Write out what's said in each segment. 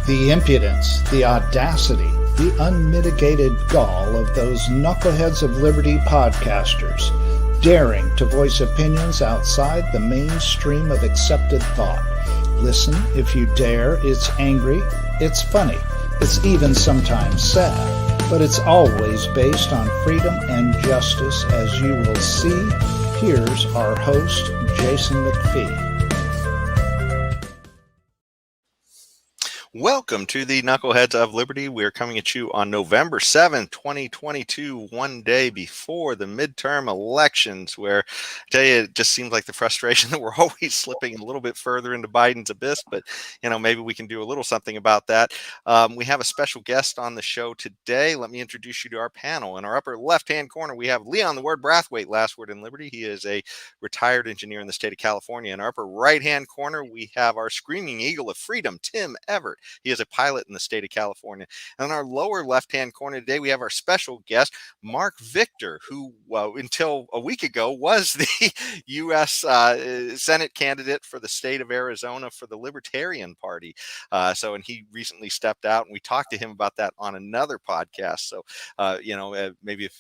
The impudence, the audacity, the unmitigated gall of those Knuckleheads of Liberty podcasters, daring to voice opinions outside the mainstream of accepted thought. Listen if you dare. It's angry, it's funny, it's even sometimes sad, but it's always based on freedom and justice, as you will see. Here's our host, Jason McPhee. Welcome to the Knuckleheads of Liberty. We're coming at you on November 7th, 2022, one day before the midterm elections, where I tell you, it just seems like the frustration that we're always slipping a little bit further into Biden's abyss, but maybe we can do a little something about that. We have a special guest on the show today. Let me introduce you to our panel. In our upper left-hand corner, we have Leon, the word Brathwaite, last word in Liberty. He is a retired engineer in the state of California. In our upper right-hand corner, we have our screaming eagle of freedom, Tim Everett. He is a pilot in the state of California. And in our lower left-hand corner today, we have our special guest, Mark Victor, who until a week ago was the U.S. Senate candidate for the state of Arizona for the Libertarian Party. And he recently stepped out, and we talked to him about that on another podcast. So, maybe if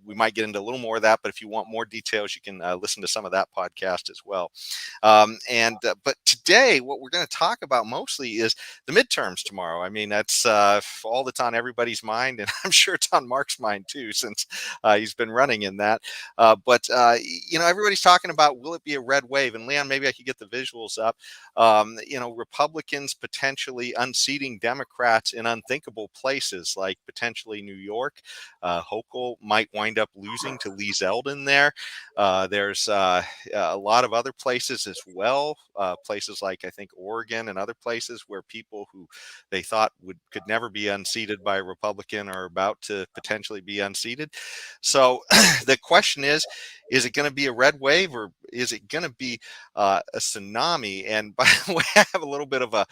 we might get into a little more of that, but if you want more details, you can listen to some of that podcast as well. But today, what we're going to talk about mostly is the midterms tomorrow. I mean, that's all that's on everybody's mind, and I'm sure it's on Mark's mind too, since he's been running in that. But everybody's talking about, will it be a red wave? And Leon, maybe I could get the visuals up. Republicans potentially unseating Democrats in unthinkable places, like potentially New York. Hochul might wind up losing to Lee Zeldin there. There's a lot of other places as well, places like I think Oregon and other places where people who they thought could never be unseated by a Republican are about to potentially be unseated. So the question is it going to be a red wave, or is it going to be a tsunami? And by the way, I have a little bit of a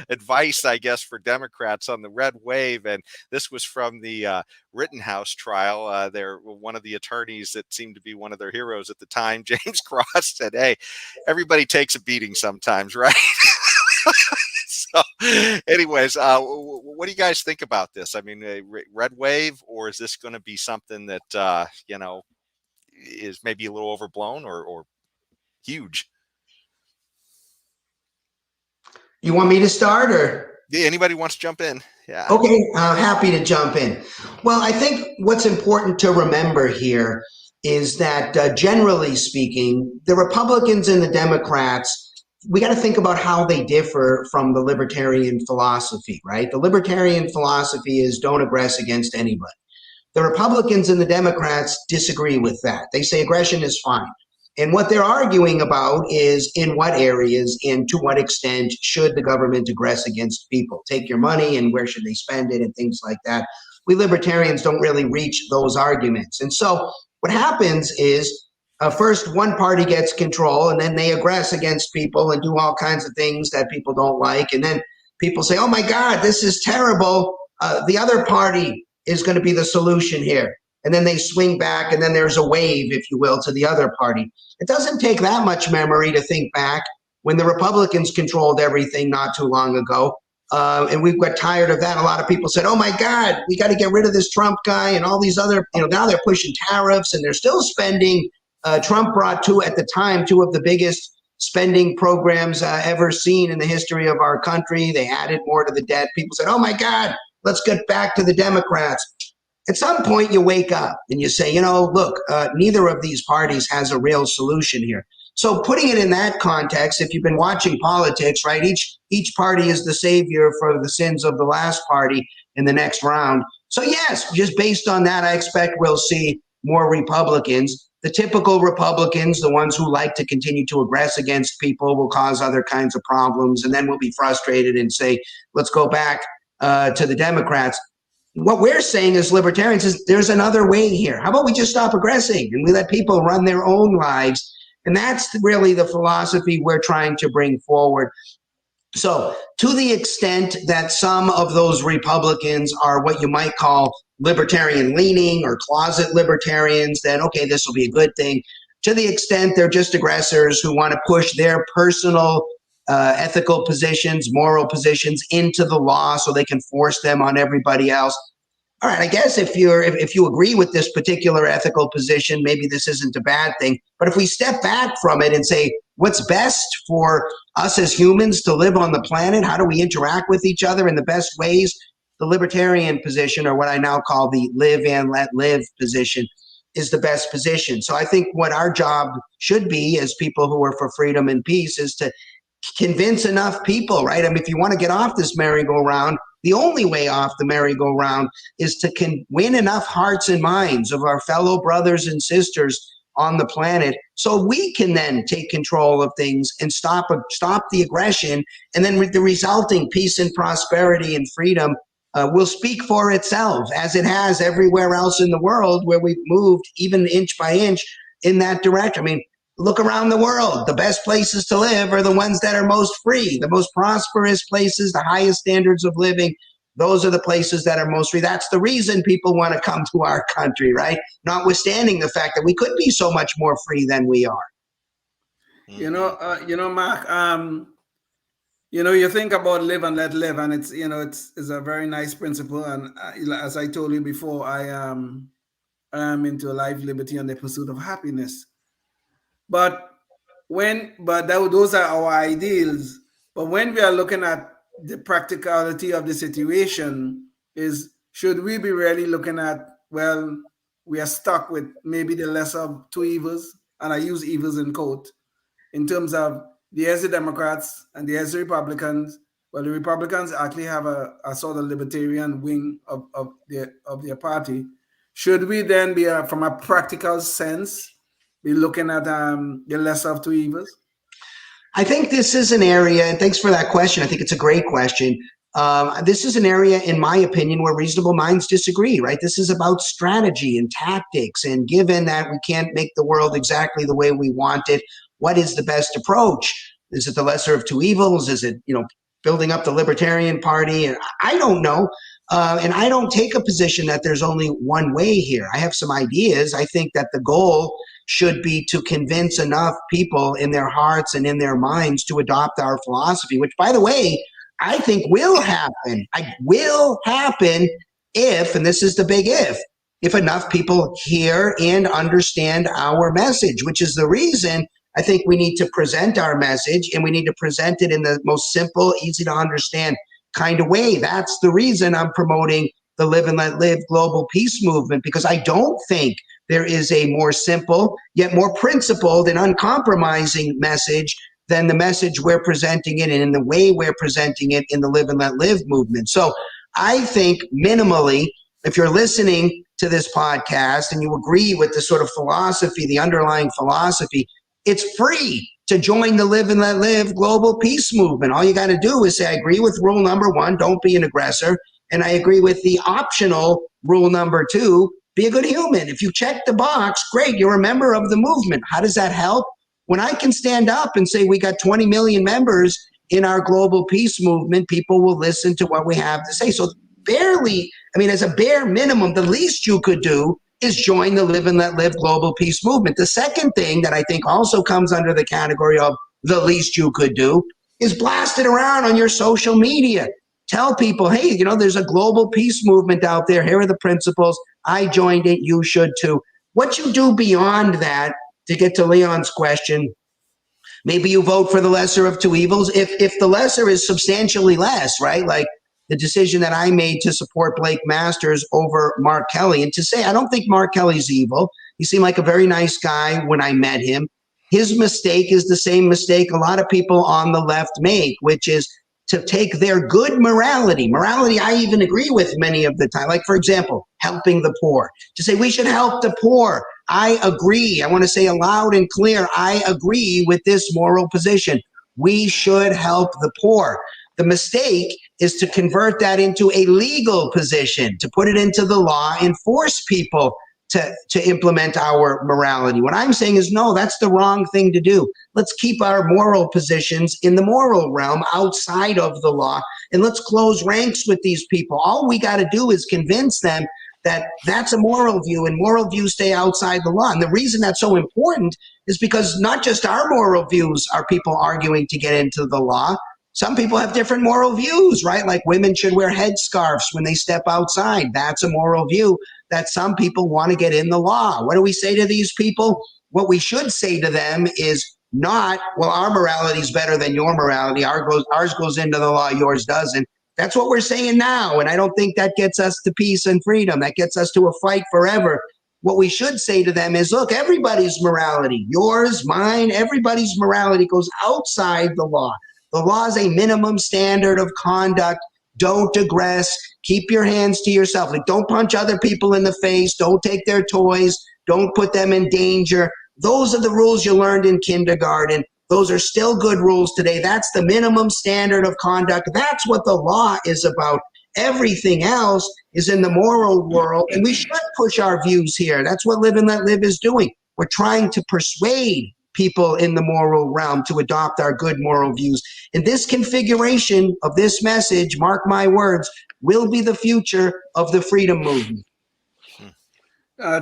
advice, I guess, for Democrats on the red wave. And this was from the Rittenhouse trial. They're one of the attorneys that seemed to be one of their heroes at the time, James Cross, said, "Hey, everybody takes a beating sometimes, right?" So anyways, what do you guys think about this? I mean, a red wave, or is this going to be something that, is maybe a little overblown or huge? You want me to start, or? Yeah, anybody wants to jump in? Yeah. Okay, happy to jump in. Well, I think what's important to remember here is that generally speaking, the Republicans and the Democrats, we got to think about how they differ from the libertarian philosophy, right? The libertarian philosophy is don't aggress against anybody. The Republicans and the Democrats disagree with that. They say aggression is fine. And what they're arguing about is in what areas and to what extent should the government aggress against people, take your money and where should they spend it and things like that. We libertarians don't really reach those arguments. And so what happens is first one party gets control, and then they aggress against people and do all kinds of things that people don't like. And then people say, oh my God, this is terrible. The other party is going to be the solution here. And then they swing back, and then there's a wave, if you will, to the other party. It doesn't take that much memory to think back when the Republicans controlled everything not too long ago. And we've got tired of that. A lot of people said, oh my God, we got to get rid of this Trump guy and all these other, now they're pushing tariffs and they're still spending. Trump brought at the time, two of the biggest spending programs ever seen in the history of our country. They added more to the debt. People said, oh my God, let's get back to the Democrats. At some point, you wake up and you say, look, neither of these parties has a real solution here. So putting it in that context, if you've been watching politics, right, each party is the savior for the sins of the last party in the next round. So yes, just based on that, I expect we'll see more Republicans. The typical Republicans, the ones who like to continue to aggress against people, will cause other kinds of problems, and then we'll be frustrated and say, let's go back to the Democrats. What we're saying as libertarians is there's another way here. How about we just stop aggressing and we let people run their own lives? And that's really the philosophy we're trying to bring forward. So to the extent that some of those Republicans are what you might call libertarian leaning or closet libertarians, then okay, this will be a good thing. To the extent they're just aggressors who want to push their personal ethical positions, moral positions into the law so they can force them on everybody else. All right, I guess if you agree with this particular ethical position, maybe this isn't a bad thing. But if we step back from it and say, what's best for us as humans to live on the planet? How do we interact with each other in the best ways? The libertarian position, or what I now call the live and let live position, is the best position. So I think what our job should be as people who are for freedom and peace is to convince enough people, right? I mean, if you want to get off this merry-go-round, the only way off the merry-go-round is to win enough hearts and minds of our fellow brothers and sisters on the planet so we can then take control of things and stop the aggression, and then the resulting peace and prosperity and freedom will speak for itself, as it has everywhere else in the world where we've moved even inch by inch in that direction. I mean, look around the world. The best places to live are the ones that are most free, the most prosperous places, the highest standards of living. Those are the places that are most free. That's the reason people want to come to our country, right? Notwithstanding the fact that we could be so much more free than we are. Mark, you think about live and let live, and it's a very nice principle. And as I told you before, I am into life, liberty, and the pursuit of happiness. But those are our ideals. But when we are looking at the practicality of the situation, should we be really looking at, well, we are stuck with maybe the lesser of two evils, and I use evils in quote, in terms of there's the Democrats and there's the Republicans. Well, the Republicans actually have a sort of libertarian wing of their party. Should we then be, from a practical sense, be looking at the lesser of two evils? I think this is an area, and thanks for that question. I think it's a great question. This is an area, in my opinion, where reasonable minds disagree, right? This is about strategy and tactics. And given that we can't make the world exactly the way we want it, what is the best approach? Is it the lesser of two evils? Is it, building up the Libertarian Party? And I don't know. And I don't take a position that there's only one way here. I have some ideas. I think that the goal should be to convince enough people in their hearts and in their minds to adopt our philosophy, which, by the way, I think will happen. Will happen if, and this is the big if enough people hear and understand our message, which is the reason I think we need to present our message, and we need to present it in the most simple, easy to understand kind of way. That's the reason I'm promoting the Live and Let Live global peace movement, because I don't think there is a more simple yet more principled and uncompromising message than the message we're presenting it and in the way we're presenting it in the Live and Let Live movement. So I think minimally, if you're listening to this podcast and you agree with the sort of philosophy, the underlying philosophy, it's free to join the Live and Let Live global peace movement. All you got to do is say, I agree with rule number 1, don't be an aggressor. And I agree with the optional rule number 2, be a good human. If you check the box, great, you're a member of the movement. How does that help? When I can stand up and say we got 20 million members in our global peace movement, people will listen to what we have to say. So as a bare minimum, the least you could do is join the Live and Let Live global peace movement. The second thing that I think also comes under the category of the least you could do is blast it around on your social media. Tell people, hey, there's a global peace movement out there. Here are the principles. I joined it. You should too. What you do beyond that, to get to Leon's question, maybe you vote for the lesser of two evils. If the lesser is substantially less, right? Like the decision that I made to support Blake Masters over Mark Kelly, and to say, I don't think Mark Kelly's evil. He seemed like a very nice guy when I met him. His mistake is the same mistake a lot of people on the left make, which is to take their good morality I even agree with many of the time, like, for example, helping the poor, to say we should help the poor. I agree. I want to say loud and clear, I agree with this moral position. We should help the poor. The mistake is to convert that into a legal position, to put it into the law and force people to implement our morality. What I'm saying is, no, that's the wrong thing to do. Let's keep our moral positions in the moral realm outside of the law, and let's close ranks with these people. All we got to do is convince them that's a moral view, and moral views stay outside the law. And the reason that's so important is because not just our moral views are people arguing to get into the law. Some people have different moral views, right? Like women should wear headscarves when they step outside. That's a moral view that some people want to get in the law. What do we say to these people? What we should say to them is not, well, our morality is better than your morality. Ours goes into the law, yours doesn't. That's what we're saying now. And I don't think that gets us to peace and freedom. That gets us to a fight forever. What we should say to them is, look, everybody's morality, yours, mine, everybody's morality goes outside the law. The law is a minimum standard of conduct. Don't aggress. Keep your hands to yourself. Like, don't punch other people in the face. Don't take their toys. Don't put them in danger. Those are the rules you learned in kindergarten. Those are still good rules today. That's the minimum standard of conduct. That's what the law is about. Everything else is in the moral world, and we should push our views here. That's what Live and Let Live is doing. We're trying to persuade people in the moral realm to adopt our good moral views. And this configuration of this message, mark my words, will be the future of the freedom movement.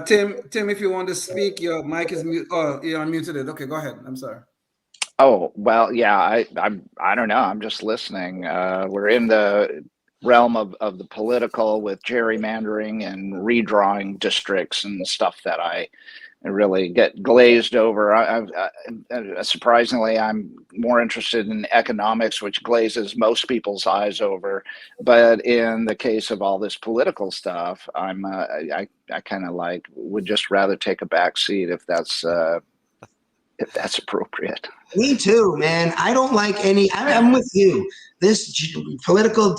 Tim, if you want to speak, your mic is mute. Oh, you're unmuted it. Okay, go ahead. I'm sorry. Oh, well, yeah, I don't know. I'm just listening. We're in the realm of the political with gerrymandering and redrawing districts and stuff that I really get glazed over. Surprisingly, I'm more interested in economics, which glazes most people's eyes over. But in the case of all this political stuff, I kind of would just rather take a back seat if that's appropriate. Me too, man. I don't like I'm with you. This political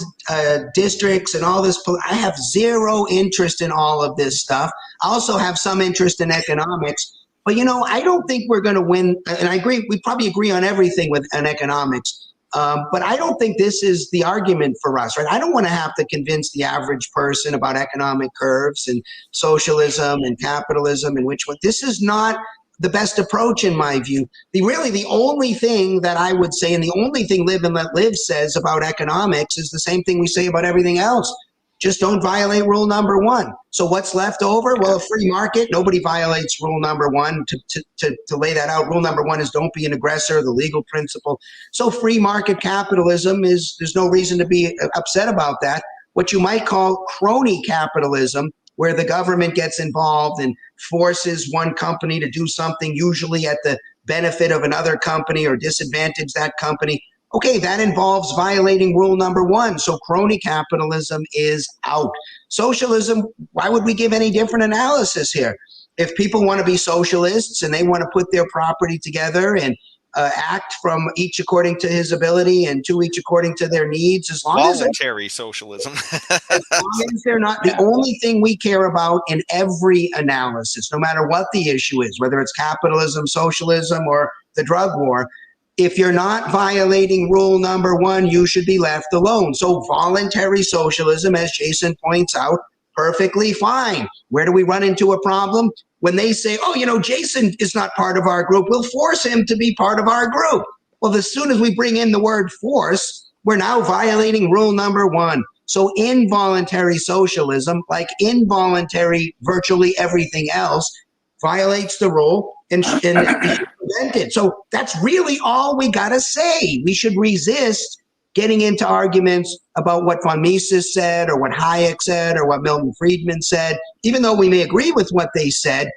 districts and all this, I have zero interest in all of this stuff. I also have some interest in economics. But, I don't think we're going to win. And I agree, we probably agree on everything on economics. But I don't think this is the argument for us, right? I don't want to have to convince the average person about economic curves and socialism and capitalism and which one. This is not the best approach in my view. The only thing that I would say, and the only thing Live and Let Live says about economics is the same thing we say about everything else. Just don't violate rule number one. So what's left over? Well, a free market. Nobody violates rule number one. To lay that out, rule number one is don't be an aggressor, the legal principle. So free market capitalism there's no reason to be upset about that. What you might call crony capitalism, where the government gets involved and forces one company to do something, usually at the benefit of another company or disadvantage that company. Okay, that involves violating rule number one. So crony capitalism is out. Socialism, why would we give any different analysis here? If people want to be socialists and they want to put their property together and act from each according to his ability and to each according to their needs, as long voluntary socialism. As long as they're not the only thing we care about in every analysis, no matter what the issue is, whether it's capitalism, socialism, or the drug war. If you're not violating rule number one, you should be left alone. So voluntary socialism, as Jason points out, perfectly fine. Where do we run into a problem? When they say, oh, Jason is not part of our group, we'll force him to be part of our group. Well, as soon as we bring in the word force, we're now violating rule number one. So involuntary socialism, like involuntary virtually everything else, violates the rule and we should prevent it. So that's really all we got to say. We should resist getting into arguments about what von Mises said or what Hayek said or what Milton Friedman said. Even though we may agree with what they said,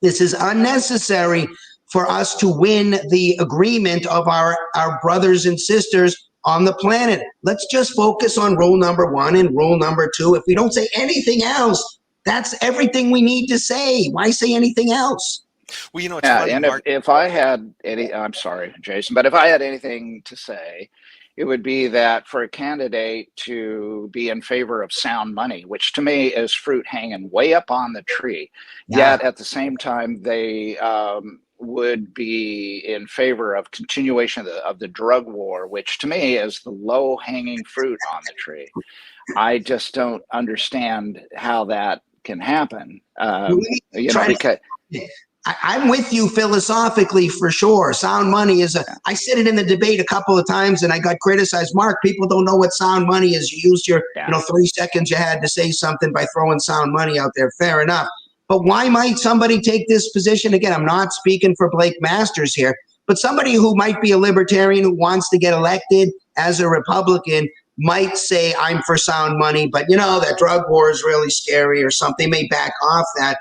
this is unnecessary for us to win the agreement of our brothers and sisters on the planet. Let's just focus on rule number one and rule number two. If we don't say anything else, that's everything we need to say. Why say anything else? Well, it's funny, and if I had I'm sorry, Jason, but if I had anything to say, it would be that for a candidate to be in favor of sound money, which to me is fruit hanging way up on the tree, yet at the same time they would be in favor of continuation of the drug war, which to me is the low-hanging fruit on the tree. I just don't understand how that can happen. I'm with you philosophically for sure. Sound money is I said it in the debate a couple of times and I got criticized. Mark, people don't know what sound money is. You used your, 3 seconds you had to say something by throwing sound money out there. Fair enough. But why might somebody take this position? Again, I'm not speaking for Blake Masters here, but somebody who might be a libertarian who wants to get elected as a Republican might say, I'm for sound money, but that drug war is really scary or something. They may back off that.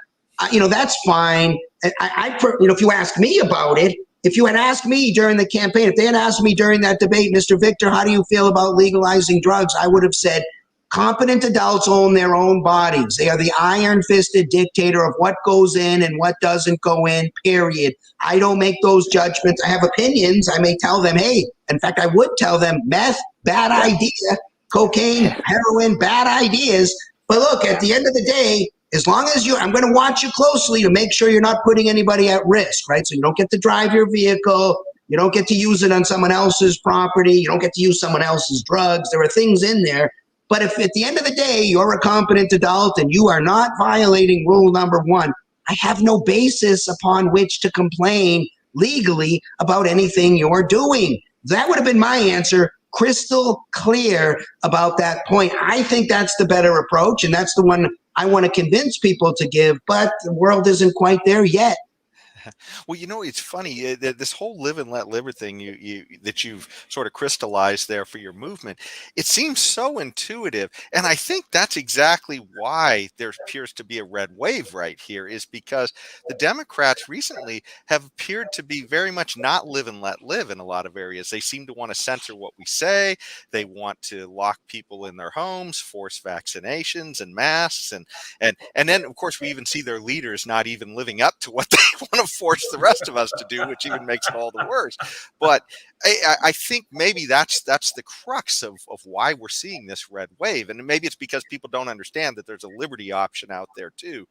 That's fine. If you ask me about it, if you had asked me during the campaign, if they had asked me during that debate, Mr. Victor, how do you feel about legalizing drugs? I would have said, competent adults own their own bodies. They are the iron-fisted dictator of what goes in and what doesn't go in, period. I don't make those judgments. I have opinions. I may tell them, hey, in fact, I would tell them meth, bad idea, cocaine, heroin, bad ideas. But look, at the end of the day, as long as I'm going to watch you closely to make sure you're not putting anybody at risk, right? So you don't get to drive your vehicle. You don't get to use it on someone else's property. You don't get to use someone else's drugs. There are things in there. But if at the end of the day, you're a competent adult and you are not violating rule number 1, I have no basis upon which to complain legally about anything you're doing. That would have been my answer, crystal clear about that point. I think that's the better approach, and that's the one I want to convince people to give, but the world isn't quite there yet. Well, it's funny this whole live and let live thing that you've sort of crystallized there for your movement. It seems so intuitive, and I think that's exactly why there appears to be a red wave right here. Is because the Democrats recently have appeared to be very much not live and let live in a lot of areas. They seem to want to censor what we say. They want to lock people in their homes, force vaccinations and masks, and then of course we even see their leaders not even living up to what they want to force the rest of us to do, which even makes it all the worse. But I think maybe that's the crux of why we're seeing this red wave. And maybe it's because people don't understand that there's a liberty option out there too,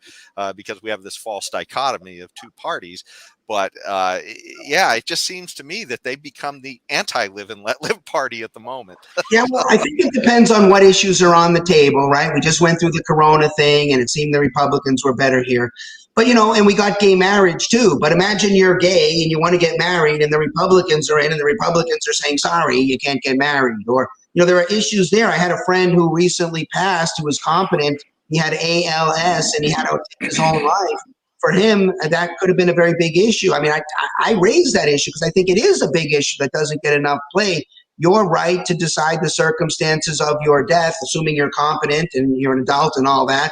because we have this false dichotomy of 2 parties. But it just seems to me that they've become the anti-live and let live party at the moment. Yeah, well, I think it depends on what issues are on the table, right? We just went through the Corona thing, and it seemed the Republicans were better here. But, and we got gay marriage too. But imagine you're gay and you want to get married, and the Republicans are in, and the Republicans are saying, sorry, you can't get married. Or, there are issues there. I had a friend who recently passed who was competent. He had ALS, and he had to take his own life. For him, that could have been a very big issue. I mean, I raised that issue because I think it is a big issue that doesn't get enough play. Your right to decide the circumstances of your death, assuming you're competent and you're an adult and all that.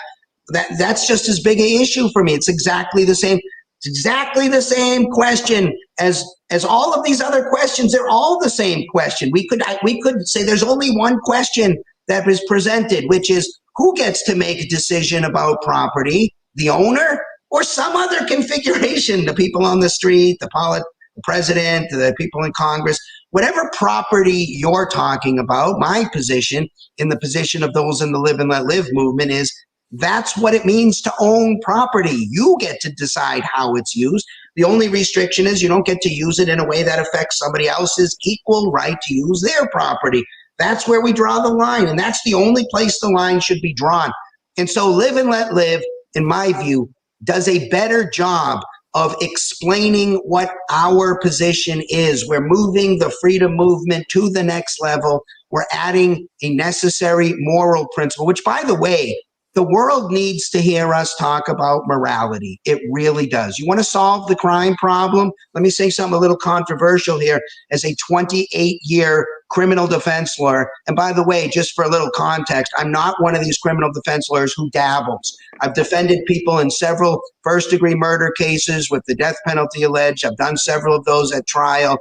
That's just as big an issue for me. It's exactly the same. It's exactly the same question as all of these other questions. They're all the same question. We could say there's only one question that is presented, which is who gets to make a decision about property, the owner or some other configuration, the people on the street, the president, the people in Congress, whatever property you're talking about. My position, in the position of those in the live and let live movement, is that's what it means to own property. You get to decide how it's used. The only restriction is you don't get to use it in a way that affects somebody else's equal right to use their property. That's where we draw the line, and that's the only place the line should be drawn. And so live and let live, in my view, does a better job of explaining what our position is. We're moving the freedom movement to the next level. We're adding a necessary moral principle, which, by the way, the world needs to hear us talk about morality. It really does. You want to solve the crime problem? Let me say something a little controversial here. As a 28-year criminal defense lawyer, and by the way, just for a little context, I'm not one of these criminal defense lawyers who dabbles. I've defended people in several first-degree murder cases with the death penalty alleged. I've done several of those at trial,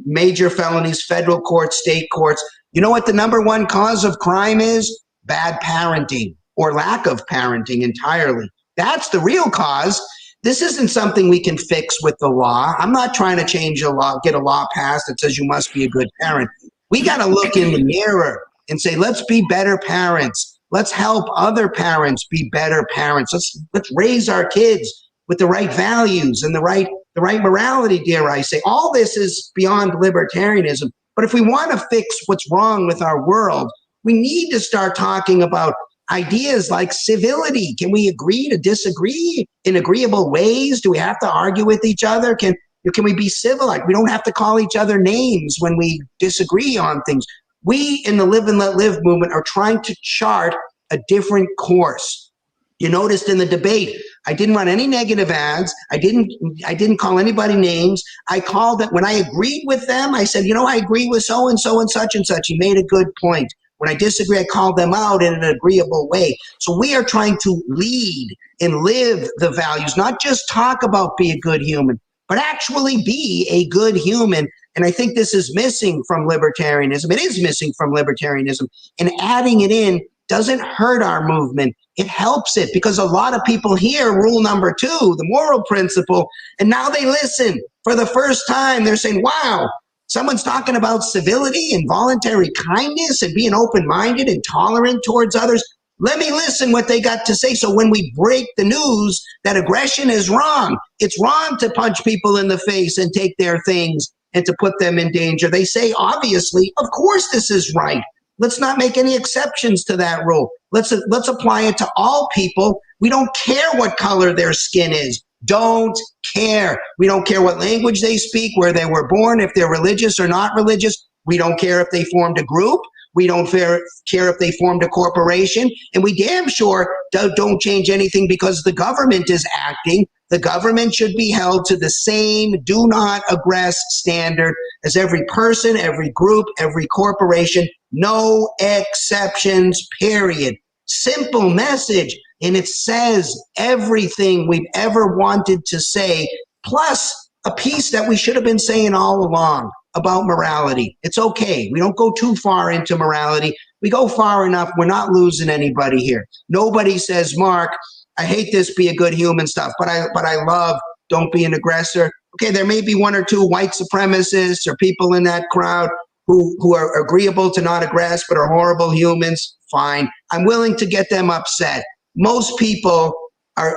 major felonies, federal courts, state courts. You know what the number one cause of crime is? Bad parenting, or lack of parenting entirely. That's the real cause. This isn't something we can fix with the law. I'm not trying to change a law, get a law passed that says you must be a good parent. We got to look in the mirror and say, let's be better parents. Let's help other parents be better parents. Let's raise our kids with the right values and the right morality, dare I say. All this is beyond libertarianism. But if we want to fix what's wrong with our world, we need to start talking about ideas like civility. Can we agree to disagree in agreeable ways? Do we have to argue with each other? Can we be civil? Like, we don't have to call each other names when we disagree on things. We in the Live and Let Live movement are trying to chart a different course. You noticed in the debate, I didn't run any negative ads. I didn't call anybody names. I called it when I agreed with them. I said, I agree with so and so and such and such. He made a good point. When I disagree, I called them out in an agreeable way. So we are trying to lead and live the values, not just talk about be a good human, but actually be a good human. And I think this is missing from libertarianism. It is missing from libertarianism. And adding it in doesn't hurt our movement. It helps it, because a lot of people hear rule number 2, the moral principle, and now they listen. For the first time, they're saying, wow, someone's talking about civility and voluntary kindness and being open-minded and tolerant towards others. Let me listen what they got to say. So when we break the news that aggression is wrong, it's wrong to punch people in the face and take their things and to put them in danger. They say, obviously, of course this is right. Let's not make any exceptions to that rule. Let's apply it to all people. We don't care what color their skin is. Don't care. We don't care what language they speak, where they were born, if they're religious or not religious. We don't care if they formed a group. We don't care if they formed a corporation. And we damn sure don't change anything because the government is acting. The government should be held to the same do not aggress standard as every person, every group, every corporation. No exceptions, period. Simple message. And it says everything we've ever wanted to say, plus a piece that we should have been saying all along about morality. It's okay. We don't go too far into morality. We go far enough. We're not losing anybody here. Nobody says, Mark, I hate this be a good human stuff, but I love don't be an aggressor. Okay, there may be 1 or 2 white supremacists or people in that crowd who are agreeable to not aggress but are horrible humans. Fine. I'm willing to get them upset. Most people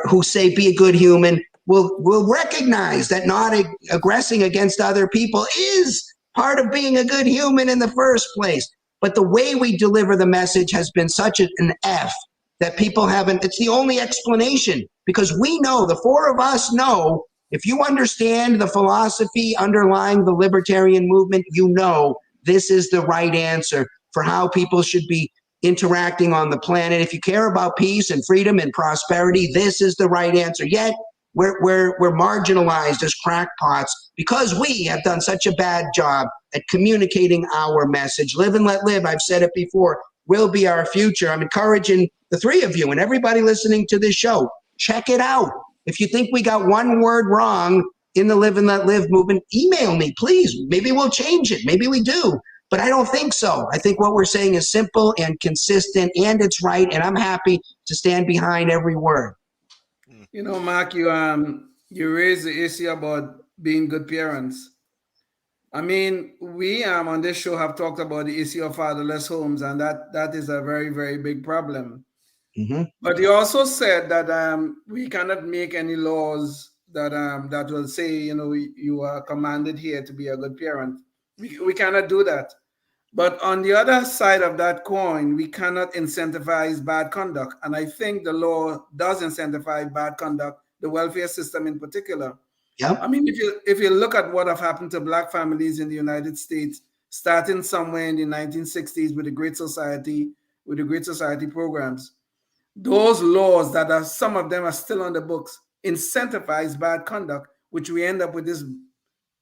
who say be a good human will recognize that not aggressing against other people is part of being a good human in the first place. But the way we deliver the message has been such an F that people haven't. It's the only explanation, because we know, the 4 of us know, if you understand the philosophy underlying the libertarian movement, you know this is the right answer for how people should be interacting on the planet. If you care about peace and freedom and prosperity, this is the right answer. Yet we're marginalized as crackpots because we have done such a bad job at communicating our message. Live and let live, I've said it before, will be our future. I'm encouraging the 3 of you and everybody listening to this show, check it out. If you think we got one word wrong in the Live and Let Live movement, email me, please. Maybe we'll change it. Maybe we do. But I don't think so. I think what we're saying is simple and consistent, and it's right, and I'm happy to stand behind every word. Mark, you raised the issue about being good parents. I mean, we on this show have talked about the issue of fatherless homes, and that is a very, very big problem. Mm-hmm. But you also said that we cannot make any laws that will say, you are commanded here to be a good parent. We cannot do that. But on the other side of that coin, we cannot incentivize bad conduct. And I think the law does incentivize bad conduct, the welfare system in particular. Yep. I mean, if you look at what have happened to Black families in the United States, starting somewhere in the 1960s with the Great Society programs, those laws that are, some of them are still on the books, incentivize bad conduct, which we end up with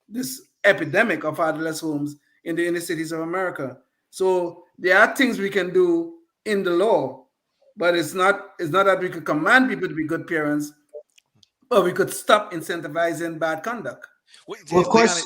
this epidemic of fatherless homes in the inner cities of America. So there are things we can do in the law, but it's not that we could command people to be good parents, but we could stop incentivizing bad conduct. Well, of course.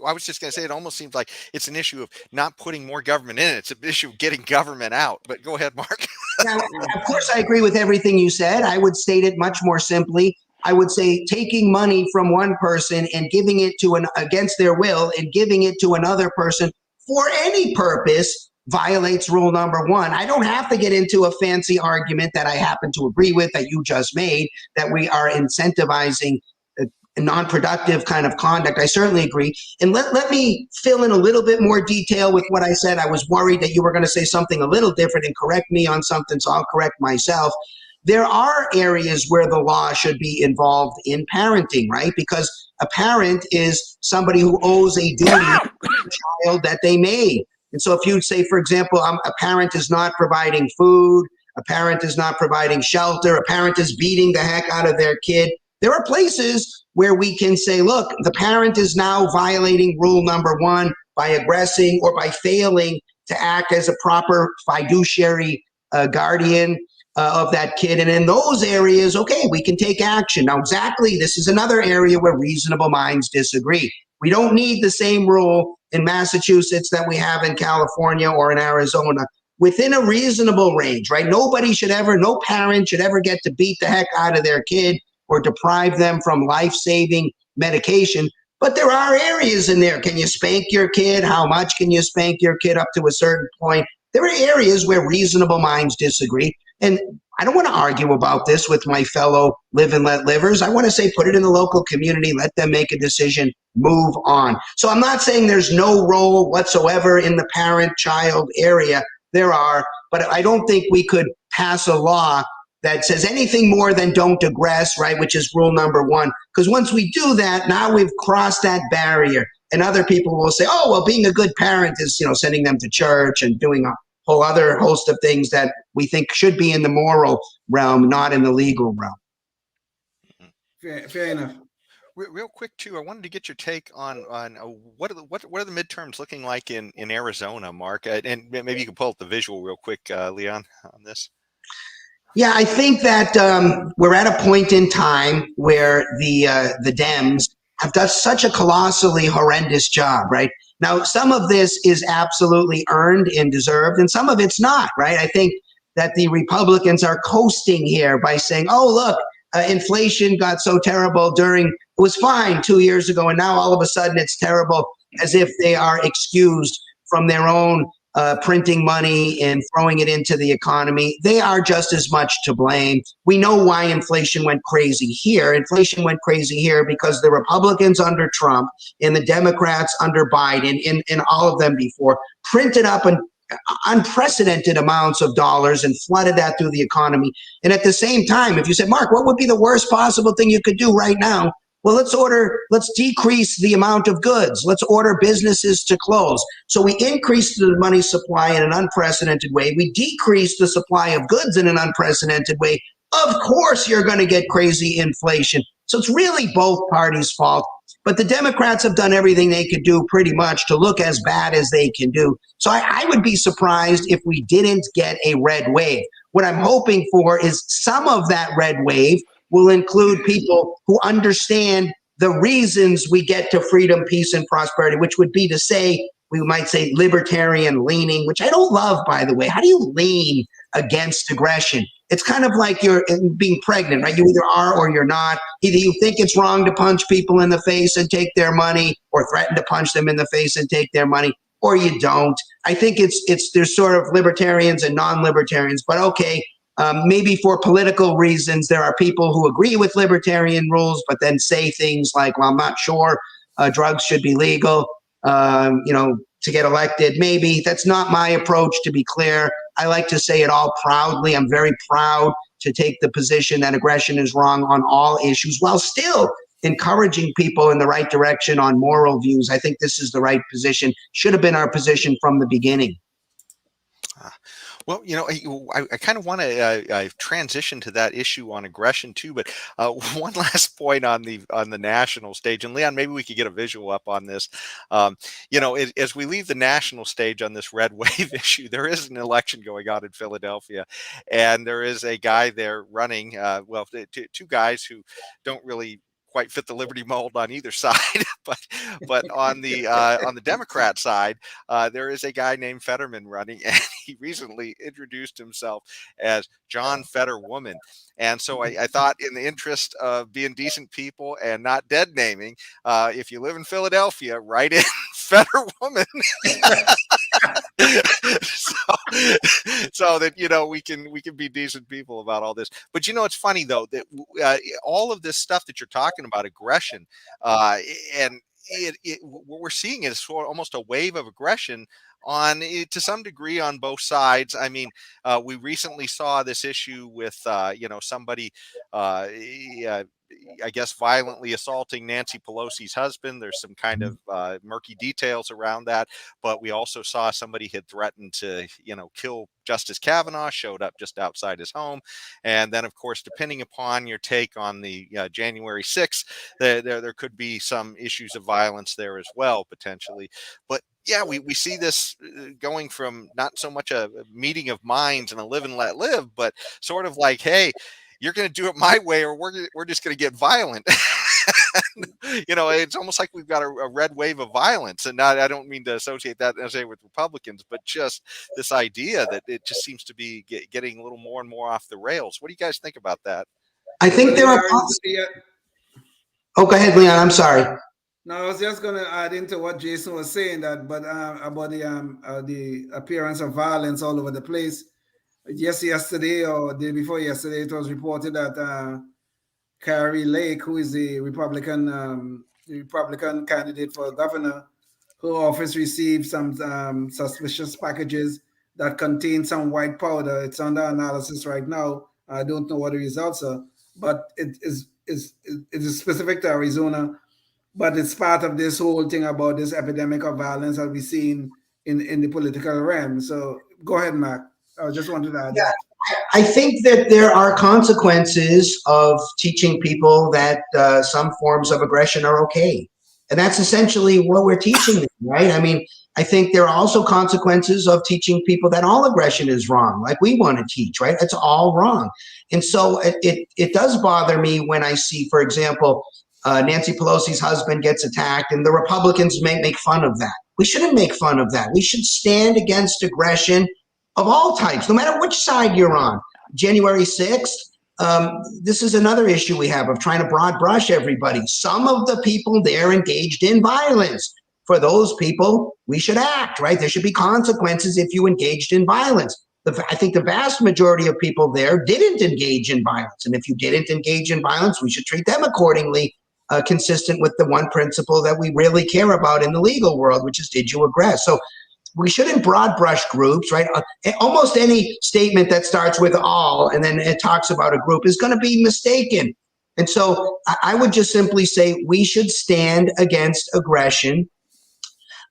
I was just going to say, it almost seems like it's an issue of not putting more government in. It's an issue of getting government out. But go ahead, Mark. Now, of course, I agree with everything you said. I would state it much more simply. I would say taking money from one person and giving it to against their will and giving it to another person for any purpose violates rule number 1. I don't have to get into a fancy argument that I happen to agree with that you just made, that we are incentivizing non-productive kind of conduct. I certainly agree. And let me fill in a little bit more detail with what I said. I was worried that you were going to say something a little different and correct me on something, so I'll correct myself. There are areas where the law should be involved in parenting, right? Because a parent is somebody who owes a duty to the child that they made. And so if you say, for example, a parent is not providing food, a parent is not providing shelter, a parent is beating the heck out of their kid, there are places where we can say, look, the parent is now violating rule number 1 by aggressing or by failing to act as a proper fiduciary guardian of that kid. And in those areas, okay, we can take action. Now, exactly, this is another area where reasonable minds disagree. We don't need the same rule in Massachusetts that we have in California or in Arizona. Within a reasonable range, right? No parent should ever get to beat the heck out of their kid or deprive them from life-saving medication. But there are areas in there. Can you spank your kid? How much can you spank your kid up to a certain point? There are areas where reasonable minds disagree. And I don't want to argue about this with my fellow live and let livers. I want to say put it in the local community, let them make a decision, move on. So I'm not saying there's no role whatsoever in the parent-child area. There are, but I don't think we could pass a law that says anything more than don't aggress, right, which is rule number 1. Because once we do that, now we've crossed that barrier. And other people will say, oh, well, being a good parent is, sending them to church and doing a whole other host of things that we think should be in the moral realm, not in the legal realm. Fair enough. Real quick too, I wanted to get your take on what are the midterms looking like in Arizona, Mark, and maybe you can pull up the visual real quick, Leon, on this. Yeah, I think that we're at a point in time where the Dems have done such a colossally horrendous job, right? Now, some of this is absolutely earned and deserved, and some of it's not, right? I think that the Republicans are coasting here by saying, oh, look, inflation got so terrible it was fine 2 years ago, and now all of a sudden it's terrible, as if they are excused from their own printing money and throwing it into the economy. They are just as much to blame. We know why inflation went crazy here. Inflation went crazy here because the Republicans under Trump and the Democrats under Biden and all of them before printed up an unprecedented amounts of dollars and flooded that through the economy. And at the same time, if you said, Mark, what would be the worst possible thing you could do right now? Well, let's decrease the amount of goods. Let's order businesses to close. So we increased the money supply in an unprecedented way. We decreased the supply of goods in an unprecedented way. Of course, you're going to get crazy inflation. So it's really both parties' fault. But the Democrats have done everything they could do pretty much to look as bad as they can do. So I would be surprised if we didn't get a red wave. What I'm hoping for is some of that red wave will include people who understand the reasons we get to freedom, peace, and prosperity, which would be to say, we might say libertarian leaning, which I don't love, by the way. How do you lean against aggression? It's kind of like you're being pregnant, right? You either are or you're not. Either you think it's wrong to punch people in the face and take their money, or threaten to punch them in the face and take their money, or you don't. I think there's sort of libertarians and non-libertarians, but okay, maybe for political reasons, there are people who agree with libertarian rules, but then say things like, well, I'm not sure drugs should be legal, to get elected. Maybe that's not my approach, to be clear. I like to say it all proudly. I'm very proud to take the position that aggression is wrong on all issues while still encouraging people in the right direction on moral views. I think this is the right position. Should have been our position from the beginning. Well, I kind of want to transition to that issue on aggression too, but one last point on the national stage, and Leon, maybe we could get a visual up on this. As we leave the national stage on this red wave issue, there is an election going on in Philadelphia, and there is a guy there running. Two guys who don't really quite fit the liberty mold on either side, but on the Democrat side, there is a guy named Fetterman running, and he recently introduced himself as John Fetterwoman. And so I thought, in the interest of being decent people and not dead naming, if you live in Philadelphia, write in better woman. so that we can be decent people about all this. But it's funny though that all of this stuff that you're talking about, aggression, and what we're seeing is sort of almost a wave of aggression to some degree on both sides. I mean, we recently saw this issue with somebody I guess violently assaulting Nancy Pelosi's husband. There's some kind of murky details around that, but we also saw somebody had threatened to kill Justice Kavanaugh, showed up just outside his home. And then, of course, depending upon your take on the January 6th, there could be some issues of violence there as well, potentially. But yeah, we see this going from not so much a meeting of minds and a live and let live, but sort of like, hey, you're going to do it my way, or we're just going to get violent. It's almost like we've got a red wave of violence. And I don't mean to associate that necessarily with Republicans, but just this idea that it just seems to be getting a little more and more off the rails. What do you guys think about that? I think there are. Oh, go ahead, Leon. I'm sorry. No, I was just going to add into what Jason was saying about the appearance of violence all over the place. Yesterday or the day before yesterday, it was reported that Carrie Lake, who is the Republican candidate for governor, her office received some suspicious packages that contain some white powder. It's under analysis right now. I don't know what the results are, but it is specific to Arizona. But it's part of this whole thing about this epidemic of violence that we've seen in the political realm. So go ahead, Mark. I just wanted to add that. I think that there are consequences of teaching people that some forms of aggression are okay. And that's essentially what we're teaching them, right? I mean, I think there are also consequences of teaching people that all aggression is wrong, like we want to teach, right? It's all wrong. And so it does bother me when I see, for example, Nancy Pelosi's husband gets attacked and the Republicans may make fun of that. We shouldn't make fun of that. We should stand against aggression of all types, no matter which side you're on. January 6th, this is another issue we have of trying to broad brush everybody. Some of the people there engaged in violence. For those people, we should act, right? There should be consequences if you engaged in violence. I think the vast majority of people there didn't engage in violence. And if you didn't engage in violence, we should treat them accordingly, consistent with the one principle that we really care about in the legal world, which is, did you aggress? So we shouldn't broad brush groups, right? Almost any statement that starts with all and then it talks about a group is going to be mistaken. And so I would just simply say we should stand against aggression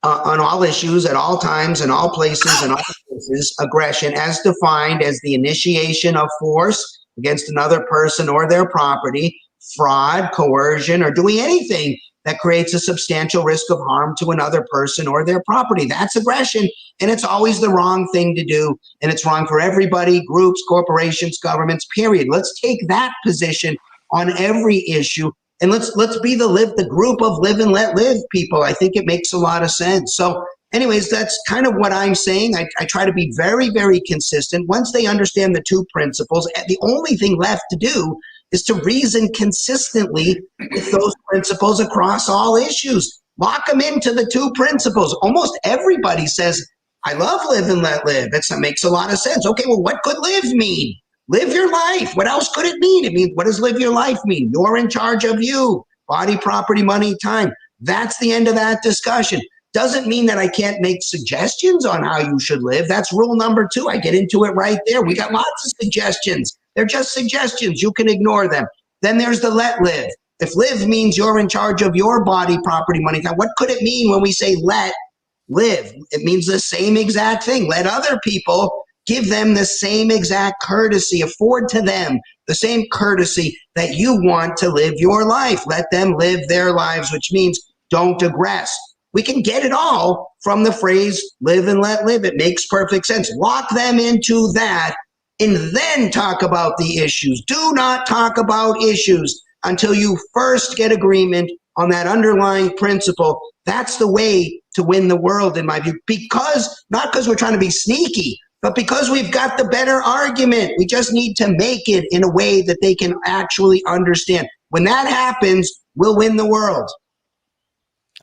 on all issues, at all times, in all places, in all places. Aggression as defined as the initiation of force against another person or their property, fraud, coercion, or doing anything that creates a substantial risk of harm to another person or their property. That's aggression, and it's always the wrong thing to do, and it's wrong for everybody, groups, corporations, governments, period. Let's take that position on every issue, and let's be the group of live and let live people. I think it makes a lot of sense. So anyways, that's kind of what I'm saying. I try to be very, very consistent. Once they understand the two principles, the only thing left to do is to reason consistently with those principles across all issues. Lock them into the two principles. Almost everybody says, I love live and let live. That makes a lot of sense. Okay, well, what could live mean? Live your life. What else could it mean? It means, what does live your life mean? You're in charge of you. Body, property, money, time. That's the end of that discussion. Doesn't mean that I can't make suggestions on how you should live. That's rule number 2. I get into it right there. We got lots of suggestions. They're just suggestions. You can ignore them. Then there's the let live. If live means you're in charge of your body, property, money, time, what could it mean when we say let live? It means the same exact thing. Let other people, give them the same exact courtesy, afford to them the same courtesy that you want to live your life. Let them live their lives, which means don't aggress. We can get it all from the phrase live and let live. It makes perfect sense. Lock them into that and then talk about the issues. Do not talk about issues until you first get agreement on that underlying principle. That's the way to win the world, in my view, not because we're trying to be sneaky, but because we've got the better argument. We just need to make it in a way that they can actually understand. When that happens, we'll win the world.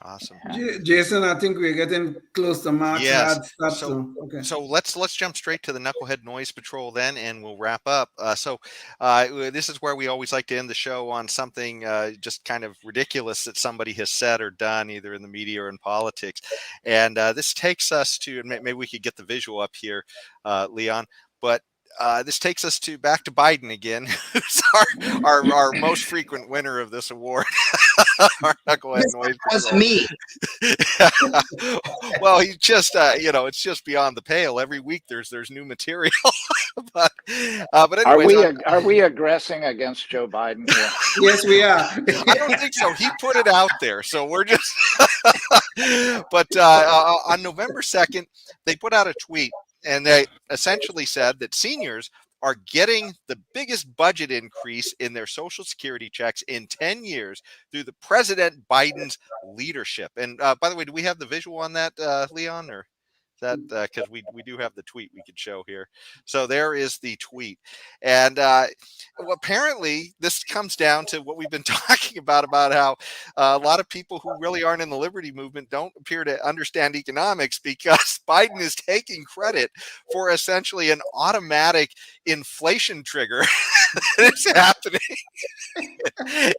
Awesome. Jason, I think we're getting close to Mark's Yes. hard stop. Okay. So let's jump straight to the Knucklehead Noise Patrol then, and we'll wrap up. This is where we always like to end the show on something just kind of ridiculous that somebody has said or done, either in the media or in politics. And this takes us to, and maybe we could get the visual up here, Leon, but this takes us back to Biden again, who's our most frequent winner of this award. Our Knucklehead Noise Patrol. Me. Well, he just, it's just beyond the pale. Every week there's new material. but anyways, are we aggressing against Joe Biden here? Yes, we are. I don't think so. He put it out there, so we're just. But on November 2nd, they put out a tweet. And they essentially said that seniors are getting the biggest budget increase in their Social Security checks in 10 years through the President Biden's leadership. And by the way, do we have the visual on that, Leon? Or is that because we do have the tweet we could show here. So there is the tweet. And apparently this comes down to what we've been talking about how a lot of people who really aren't in the liberty movement don't appear to understand economics, because Biden is taking credit for essentially an automatic inflation trigger that is happening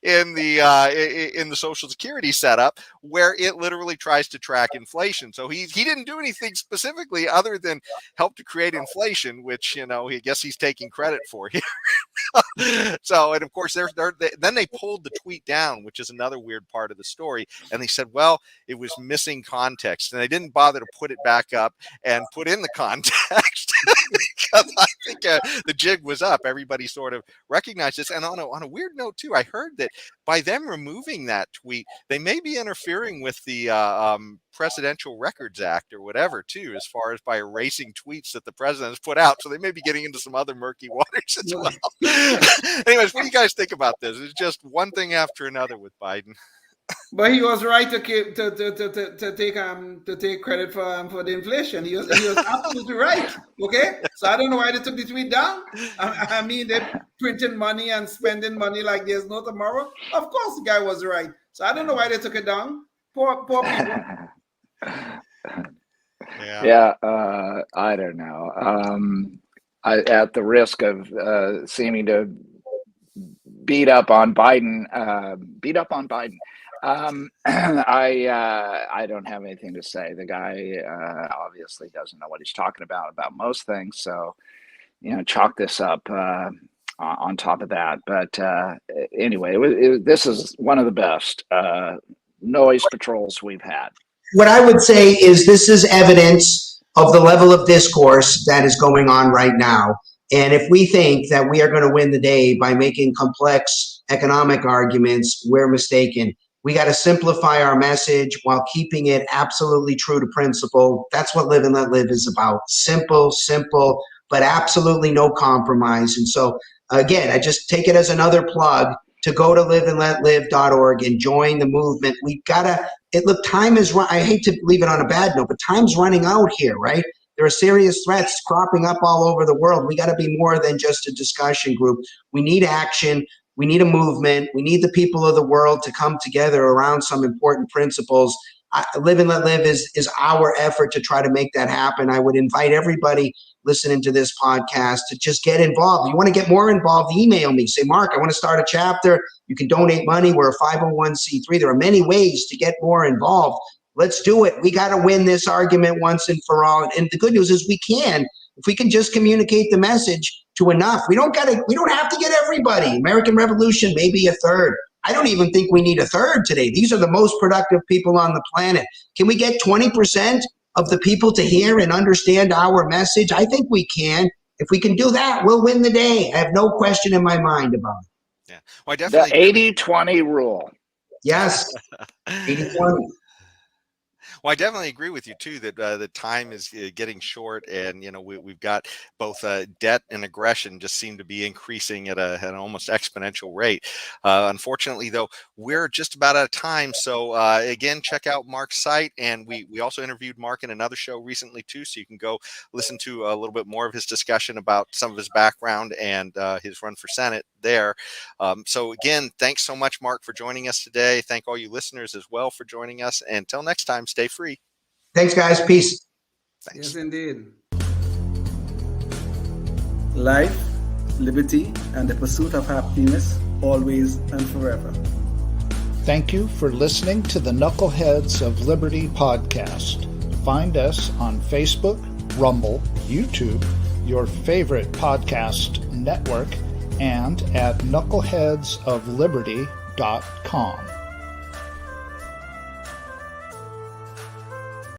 in the Social Security setup, where it literally tries to track inflation. So he didn't do anything specifically other than help to create inflation, which I guess he's taking credit for here. So, and of course, then they pulled the tweet down, which is another weird part of the story. And they said, well, it was missing context, and they didn't bother to put it back up and put in the context because I think the jig was up. Everybody sort of recognized this. And on a weird note too, I heard that by them removing that tweet, they may be interfering with the Presidential Records Act or whatever too, as far as by erasing tweets that the president has put out. So they may be getting into some other murky waters as well. Anyways, what do you guys think about this? It's just one thing after another with Biden. But he was right to take credit for the inflation. He was absolutely right. Okay, so I don't know why they took the tweet down. I mean, they're printing money and spending money like there's no tomorrow. Of course, the guy was right. So I don't know why they took it down. Poor people. Yeah. I don't know. At the risk of seeming to beat up on Biden. I don't have anything to say. The guy obviously doesn't know what he's talking about most things. So, chalk this up on top of that. But anyway, this is one of the best noise patrols we've had. What I would say is this is evidence of the level of discourse that is going on right now. And if we think that we are going to win the day by making complex economic arguments, we're mistaken. We got to simplify our message while keeping it absolutely true to principle. That's what Live and Let Live is about. Simple, but absolutely no compromise. And so, again, I just take it as another plug to go to liveandletlive.org and join the movement. We've got to, look, time is, I hate to leave it on a bad note, but time's running out here, right? There are serious threats cropping up all over the world. We got to be more than just a discussion group. We need action. We need a movement. We need the people of the world to come together around some important principles. Live and Let Live is our effort to try to make that happen. I would invite everybody listening to this podcast to just get involved. If you want to get more involved, email me. Say, Mark, I want to start a chapter. You can donate money. We're a 501c3. There are many ways to get more involved. Let's do it. We got to win this argument once and for all. And the good news is we can. If we can just communicate the message to enough. We don't have to get everybody. American Revolution, maybe a third. I don't even think we need a third today. These are the most productive people on the planet. Can we get 20% of the people to hear and understand our message? I think we can. If we can do that, we'll win the day. I have no question in my mind about it. Yeah. Well, I definitely the 80-20 rule. Yes. 80-20. Well, I definitely agree with you too that the time is getting short, and we've got both debt and aggression just seem to be increasing at an almost exponential rate. Unfortunately, though, we're just about out of time. So again, check out Mark's site, and we also interviewed Mark in another show recently too, so you can go listen to a little bit more of his discussion about some of his background and his run for Senate there. So again, thanks so much, Mark, for joining us today. Thank all you listeners as well for joining us. And until next time, stay free. Thanks, guys. Peace. Thanks. Yes, indeed. Life, liberty, and the pursuit of happiness, always and forever. Thank you for listening to the Knuckleheads of Liberty podcast. Find us on Facebook, Rumble, YouTube, your favorite podcast network, and at knuckleheadsofliberty.com.